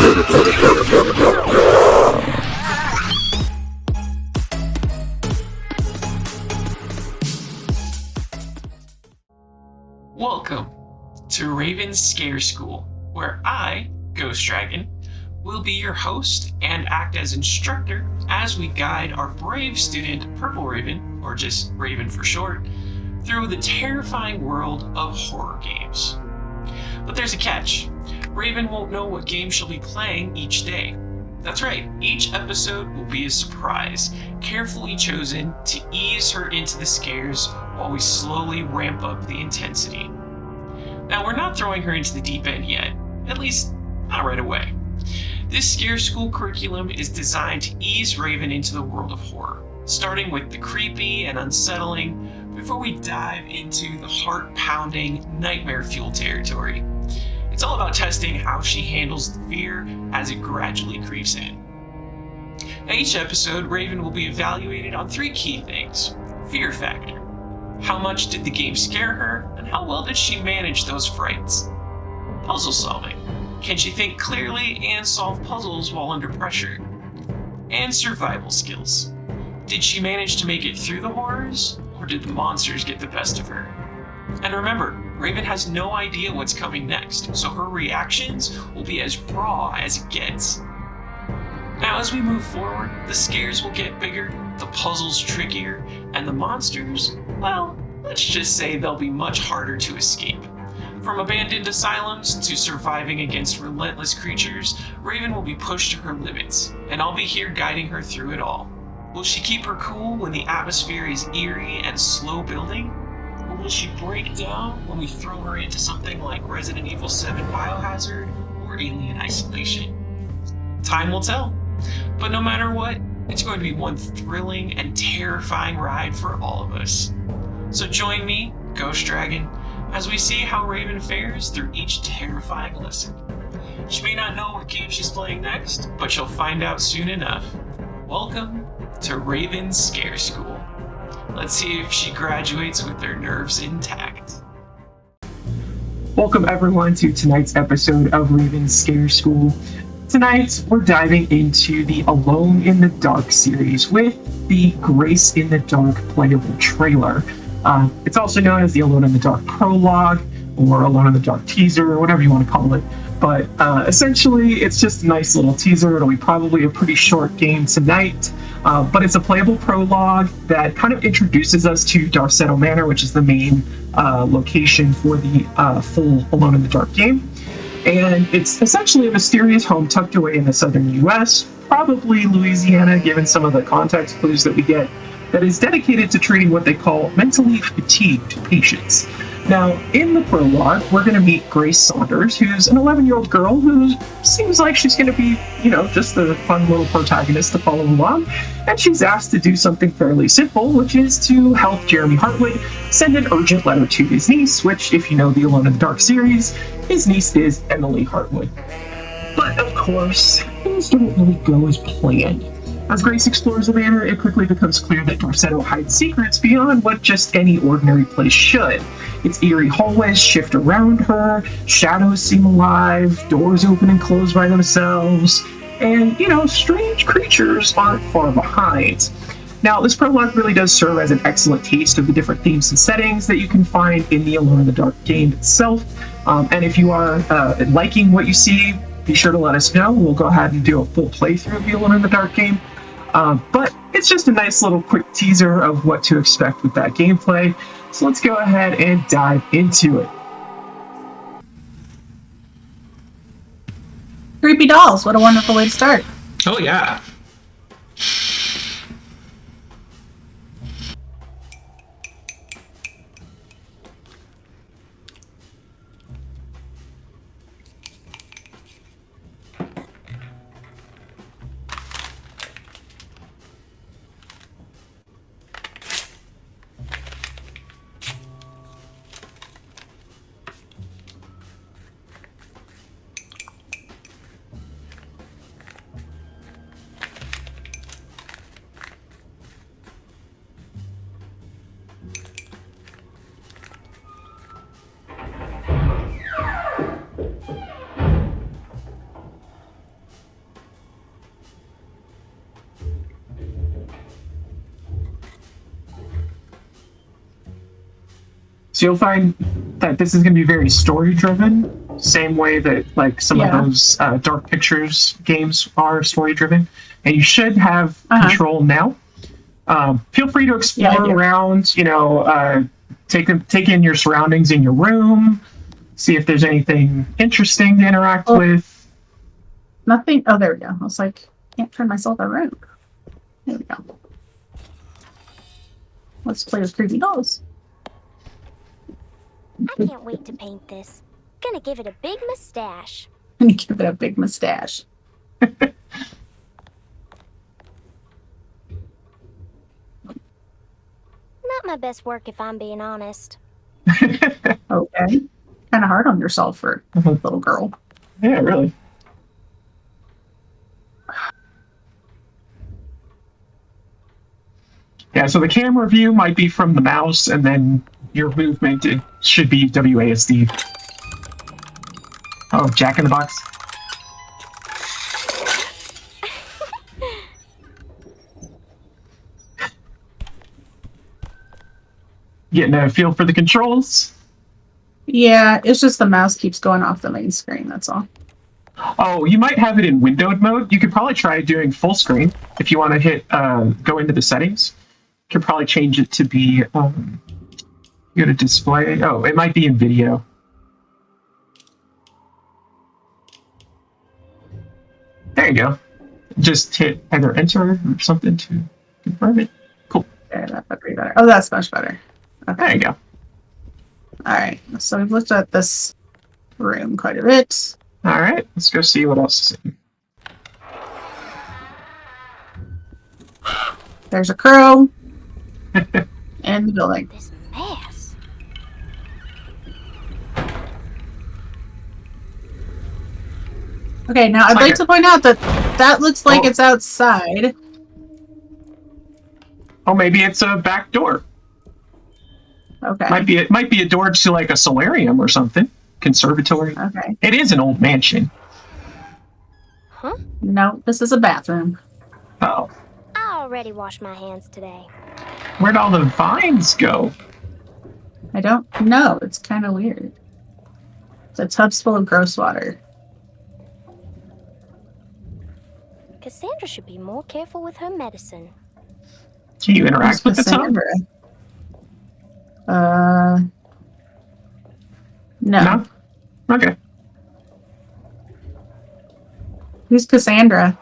Welcome to Raven's Scare School, where I, Ghost Dragon, will be your host and act as instructor as we guide our brave student Purple Raven, or just Raven for short, through the terrifying world of horror games. But there's a catch. Raven won't know what game she'll be playing each day. That's right, each episode will be a surprise, carefully chosen to ease her into the scares while we slowly ramp up the intensity. Now, we're not throwing her into the deep end yet, at least not right away. This Scare School curriculum is designed to ease Raven into the world of horror, starting with the creepy and unsettling before we dive into the heart-pounding, nightmare-fuel territory. It's all about testing how she handles the fear as it gradually creeps in. Now, each episode, Raven will be evaluated on 3 key things. Fear factor. How much did the game scare her, and how well did she manage those frights? Puzzle solving. Can she think clearly and solve puzzles while under pressure? And survival skills. Did she manage to make it through the horrors, or did the monsters get the best of her? And remember, Raven has no idea what's coming next, so her reactions will be as raw as it gets. Now, as we move forward, the scares will get bigger, the puzzles trickier, and the monsters, well, let's just say they'll be much harder to escape. From abandoned asylums to surviving against relentless creatures, Raven will be pushed to her limits, and I'll be here guiding her through it all. Will she keep her cool when the atmosphere is eerie and slow building? Or will she break down when we throw her into something like Resident Evil 7 Biohazard or Alien Isolation? Time will tell. But no matter what, it's going to be one thrilling and terrifying ride for all of us. So join me, Ghost Dragon, as we see how Raven fares through each terrifying lesson. She may not know what game she's playing next, but she'll find out soon enough. Welcome to Raven's Scare School. Let's see if she graduates with her nerves intact. Welcome everyone to tonight's episode of Raven's Scare School. Tonight we're diving into the Alone in the Dark series with the Grace in the Dark playable trailer. It's also known as the Alone in the Dark Prologue or Alone in the Dark teaser or whatever you want to call it. But essentially it's just a nice little teaser. It'll be probably a pretty short game tonight. But it's a playable prologue that kind of introduces us to Darsetto Manor, which is the main location for the full Alone in the Dark game. And it's essentially a mysterious home tucked away in the southern US, probably Louisiana, given some of the context clues that we get, that is dedicated to treating what they call mentally fatigued patients. Now, in the prologue, we're going to meet Grace Saunders, who's an 11-year-old girl who seems like she's going to be, just a fun little protagonist to follow along. And she's asked to do something fairly simple, which is to help Jeremy Hartwood send an urgent letter to his niece, which, if you know the Alone in the Dark series, his niece is Emily Hartwood. But, of course, things don't really go as planned. As Grace explores the manor, it quickly becomes clear that Darsetto hides secrets beyond what just any ordinary place should. Its eerie hallways shift around her, shadows seem alive, doors open and close by themselves, and, strange creatures aren't far behind. Now, this prologue really does serve as an excellent taste of the different themes and settings that you can find in the Alone in the Dark game itself. And if you are liking what you see, be sure to let us know. We'll go ahead and do a full playthrough of the Alone in the Dark game. But it's just a nice little quick teaser of what to expect with that gameplay. So let's go ahead and dive into it. Creepy dolls, what a wonderful way to start. Oh yeah. So you'll find that this is going to be very story-driven, same way that like some of those Dark Pictures games are story-driven. And you should have control now. Feel free to explore around, take in your surroundings in your room, see if there's anything interesting to interact with. Nothing. Oh, there we go. I was like, can't turn myself around. There we go. Let's play with creepy dolls. I can't wait to paint this. Gonna give it a big mustache. And give it a big mustache. Not my best work, if I'm being honest. Okay. Kind of hard on yourself for a little girl. Yeah, really. Yeah, so the camera view might be from the mouse, and then your movement, it should be WASD. Oh, Jack in the Box. Getting a feel for the controls? Yeah, it's just the mouse keeps going off the main screen, that's all. Oh, you might have it in windowed mode. You could probably try doing full screen if you want to hit go into the settings. You could probably change it to be go to display. Oh, it might be in video. There you go. Just hit either enter or something to confirm it. Cool. Yeah, that might be better. Oh, that's much better. Okay. There you go. Alright, so we've looked at this room quite a bit. Alright, let's go see what else is in. There's a crow in the building. This mess. Okay, now I'd like to point out that that looks like it's outside. Oh, maybe it's a back door. Okay. Might be a door to like a solarium or something. Conservatory. Okay. It is an old mansion. Huh? No, this is a bathroom. Oh. I already washed my hands today. Where'd all the vines go? I don't know. It's kind of weird. The tub's full of gross water. Cassandra should be more careful with her medicine. Can you interact with the tub? Cassandra? No. Okay. Who's Cassandra?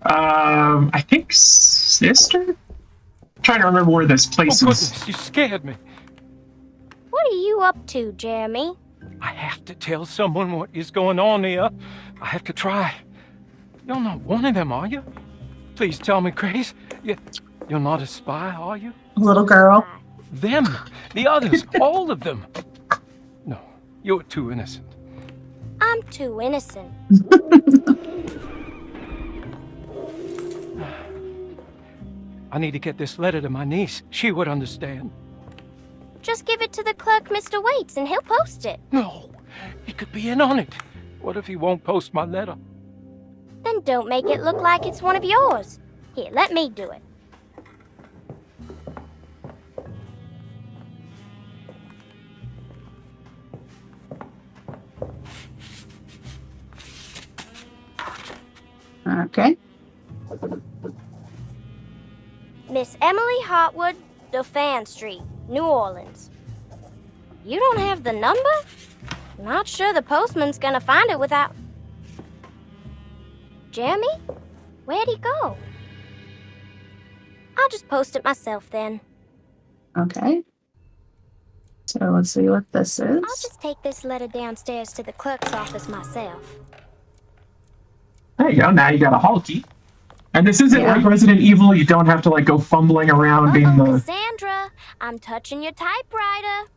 I think sister? I'm trying to remember where this place is. Goodness, you scared me. What are you up to, Jeremy? I have to tell someone what is going on here. I have to try. You're not one of them, are you? Please tell me, Grace. You're not a spy, are you? Little girl. Them. The others. All of them. No, you're too innocent. I'm too innocent. I need to get this letter to my niece. She would understand. Just give it to the clerk, Mr. Waits, and he'll post it. No, he could be in on it. What if he won't post my letter? Then don't make it look like it's one of yours. Here, let me do it. Okay. Miss Emily Hartwood, Dauphin Street, New Orleans. You don't have the number? Not sure the postman's gonna find it without... Jeremy? Where'd he go? I'll just post it myself then. Okay. So let's see what this is. I'll just take this letter downstairs to the clerk's office myself. There you go. Now you got a hall key. And this isn't like Resident Evil. You don't have to like go fumbling around being the... Cassandra, I'm touching your typewriter.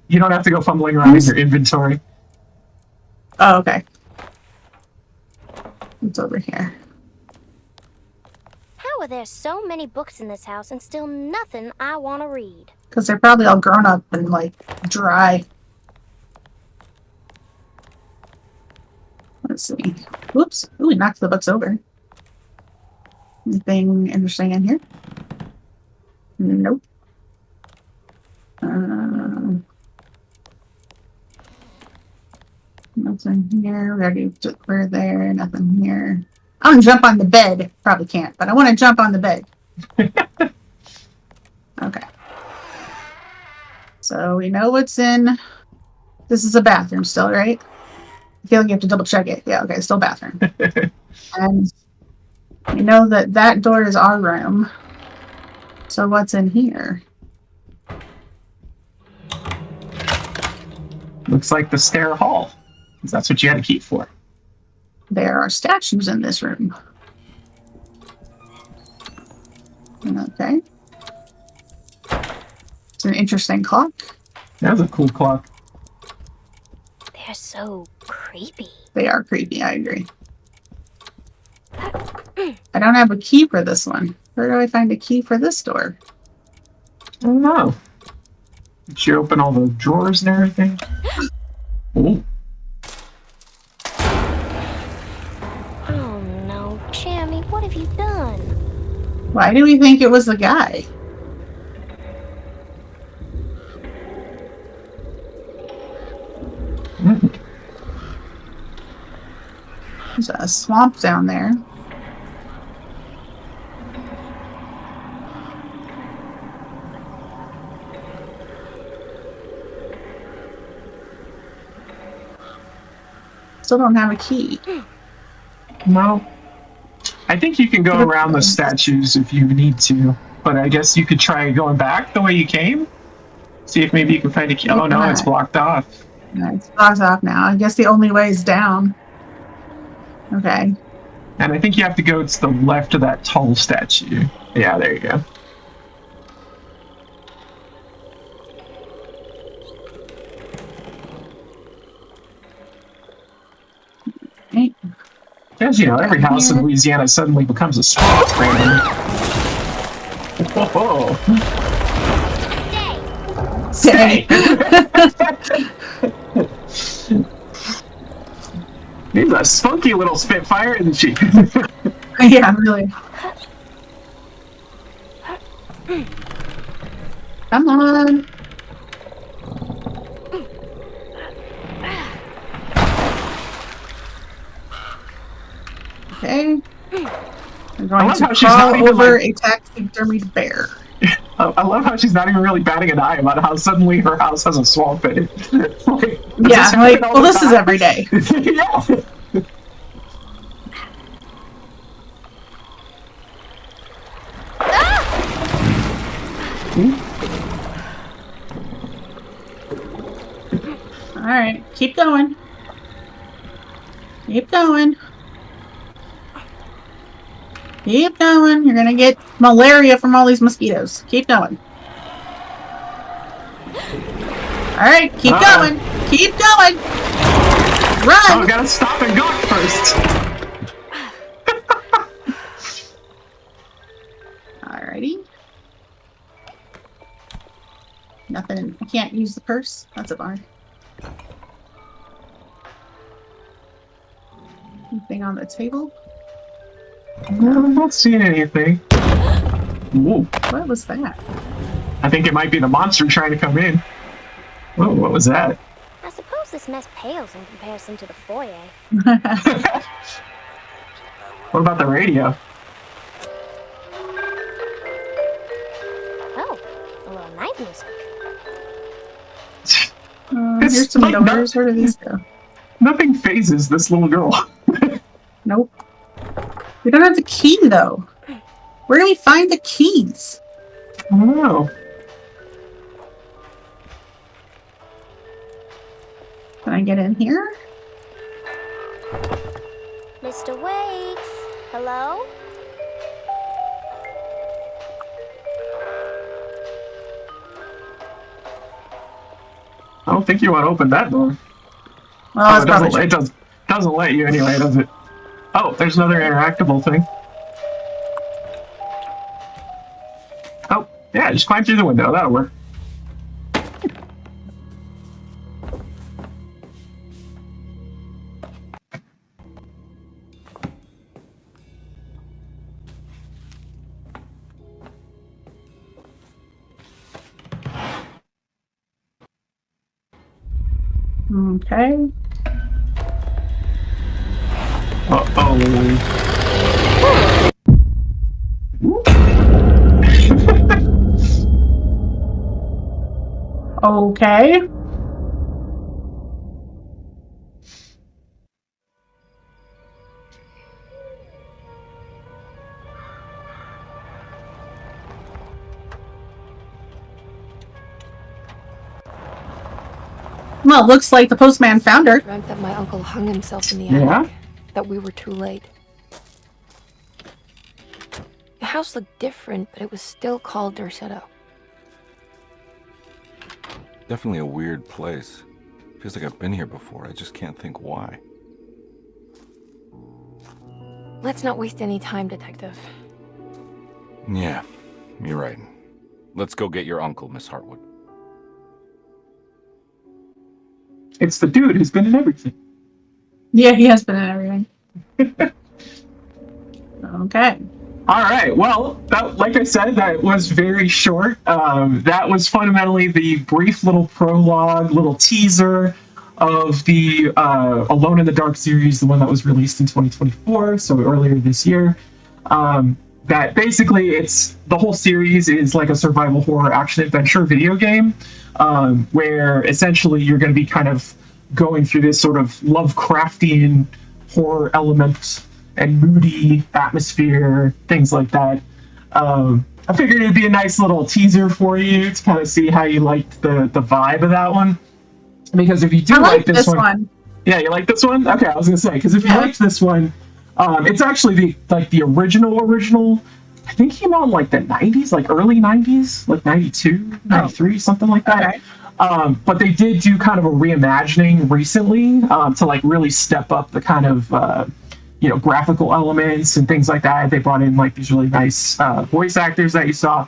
You don't have to go fumbling around in your inventory. Oh, okay. It's over here. How are there so many books in this house and still nothing I want to read? Because they're probably all grown up and like dry. Let's see. Whoops. Ooh, we knocked the books over. Anything interesting in here? Nope. Nothing here. We already took we're there. Nothing here. I'm gonna jump on the bed. Probably can't, but I want to jump on the bed. Okay. So we know what's in. This is a bathroom still, right? I feel like you have to double check it. Yeah, okay, still bathroom. And we know that that door is our room. So what's in here? Looks like the stair hall. 'Cause that's what you had a key for. There are statues in this room. Okay. It's an interesting clock. That was a cool clock. They're so creepy. They are creepy, I agree. I don't have a key for this one. Where do I find a key for this door? I don't know. Did you open all the drawers and everything? Ooh. Oh no, Jeremy, what have you done? Why do we think it was the guy? Mm. There's a swamp down there. Still don't have a key. No. I think you can go around the statues if you need to, but I guess you could try going back the way you came. See if maybe you can find a key. Oh no, it's blocked off. No, it's blocked off now. I guess the only way is down. Okay. And I think you have to go to the left of that tall statue. Yeah, there you go. Right. As you know, every house in Louisiana suddenly becomes a swamp randomly. Whoa. Stay. She's a spunky little spitfire, isn't she? Yeah, really. Come on. Okay. I'm going love how to she's not crawl even, over like- a taxidermied bear. I love how she's not even really batting an eye about how suddenly her house has a swamp in it. Like, does Yeah, this happen like, all well, the this is time? every day. Yeah. Alright, keep going. Keep going. Keep going. You're gonna get malaria from all these mosquitoes. Keep going. Alright, keep going. Keep going. Oh, Run! gotta stop and go first. Alrighty. Nothing. I can't use the purse. That's a bar. Anything on the table? No, I'm not seeing anything. Whoa. What was that? I think it might be the monster trying to come in. Whoa, what was that? I suppose this mess pales in comparison to the foyer. What about the radio? Oh, a little night music. It's Here's some like doors. Where do these go? Nothing phases this little girl. Nope. We don't have the key, though. Where do we find the keys? I don't know. Can I get in here? Mr. Waits, hello? I don't think you want to open that door. Well, It doesn't let you anyway, does it? Oh, there's another interactable thing. Oh, yeah, just climb through the window. That'll work. Okay. Okay. Well, looks like the postman found her. I dreamt that my uncle hung himself in the Yeah? attic. That we were too late. The house looked different, but it was still called Derceto. Definitely a weird place. Feels like I've been here before. I just can't think why. Let's not waste any time, Detective. Yeah, you're right. Let's go get your uncle, Miss Hartwood. It's the dude who's been in everything. Yeah, he has been in everything. Okay. All right. Well, like I said, that was very short. That was fundamentally the brief little prologue, little teaser of the Alone in the Dark series, the one that was released in 2024, so earlier this year. That basically, it's the whole series is like a survival horror action adventure video game, where essentially you're going to be kind of going through this sort of Lovecraftian horror element and moody atmosphere, things like that. I figured it'd be a nice little teaser for you to kind of see how you liked the vibe of that one. Because if you do like this one, yeah, you like this one? Okay, I was gonna say, because if you liked this one, it's actually the original. I think it came out in like the 90s, like early 90s, like 92, 93, something like that. Okay. But they did do kind of a reimagining recently to like really step up the kind of graphical elements and things like that. They brought in like these really nice voice actors that you saw.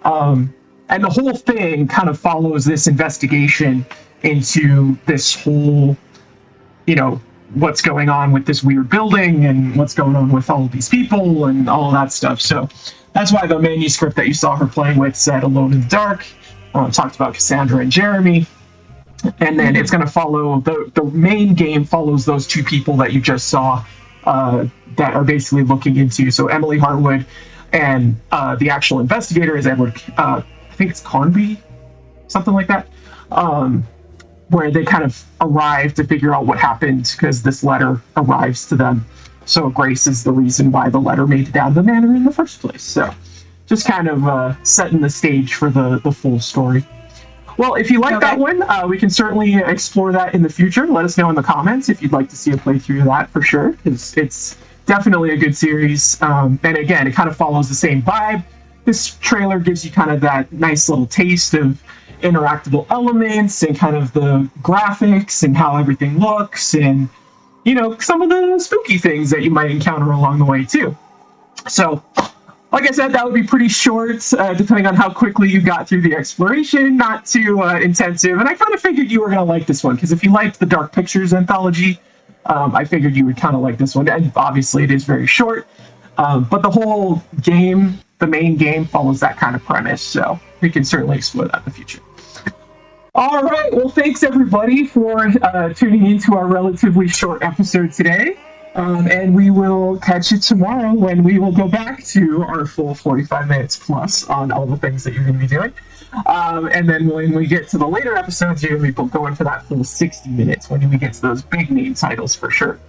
And the whole thing kind of follows this investigation into this whole, what's going on with this weird building and what's going on with all of these people and all of that stuff. So that's why the manuscript that you saw her playing with said Alone in the Dark, talked about Cassandra and Jeremy. And then it's going to follow, the main game follows those two people that you just saw that are basically looking into. So Emily Hartwood and the actual investigator is Edward, I think it's Carnby, something like that, where they kind of arrive to figure out what happened because this letter arrives to them. So Grace is the reason why the letter made it out of the manor in the first place. So just kind of setting the stage for the full story. Well, if you like that one, we can certainly explore that in the future. Let us know in the comments if you'd like to see a playthrough of that for sure, because it's definitely a good series. And again, it kind of follows the same vibe. This trailer gives you kind of that nice little taste of interactable elements and kind of the graphics and how everything looks and, some of the spooky things that you might encounter along the way too. So, like I said, that would be pretty short, depending on how quickly you got through the exploration, not too intensive. And I kind of figured you were going to like this one, because if you liked the Dark Pictures anthology, I figured you would kind of like this one. And obviously it is very short, but the whole game, the main game, follows that kind of premise, so we can certainly explore that in the future. All right, well, thanks everybody for tuning into our relatively short episode today. And we will catch you tomorrow when we will go back to our full 45 minutes plus on all the things that you're going to be doing. And then when we get to the later episodes, you're going to be going for that full 60 minutes when we get to those big name titles for sure.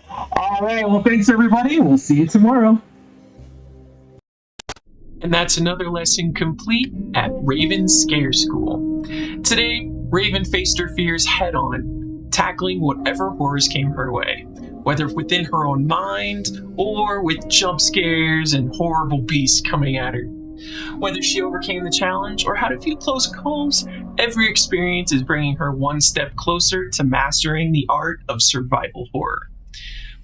All right, well, thanks everybody. We'll see you tomorrow. And that's another lesson complete at Raven's Scare School. Today, Raven faced her fears head on, tackling whatever horrors came her way, whether within her own mind or with jump scares and horrible beasts coming at her. Whether she overcame the challenge or had a few close calls, every experience is bringing her one step closer to mastering the art of survival horror.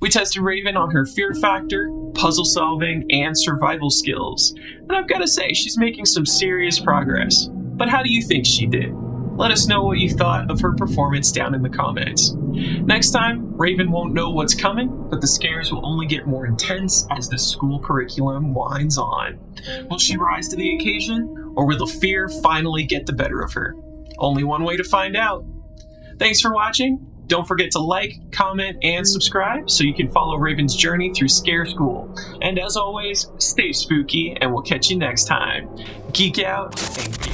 We tested Raven on her fear factor, puzzle solving, and survival skills, and I've got to say, she's making some serious progress. But how do you think she did? Let us know what you thought of her performance down in the comments. Next time, Raven won't know what's coming, but the scares will only get more intense as the school curriculum winds on. Will she rise to the occasion, or will the fear finally get the better of her? Only one way to find out. Thanks for watching, Don't forget to like, comment, and subscribe so you can follow Raven's journey through Scare School. And as always, stay spooky, and we'll catch you next time. Geek out and geek.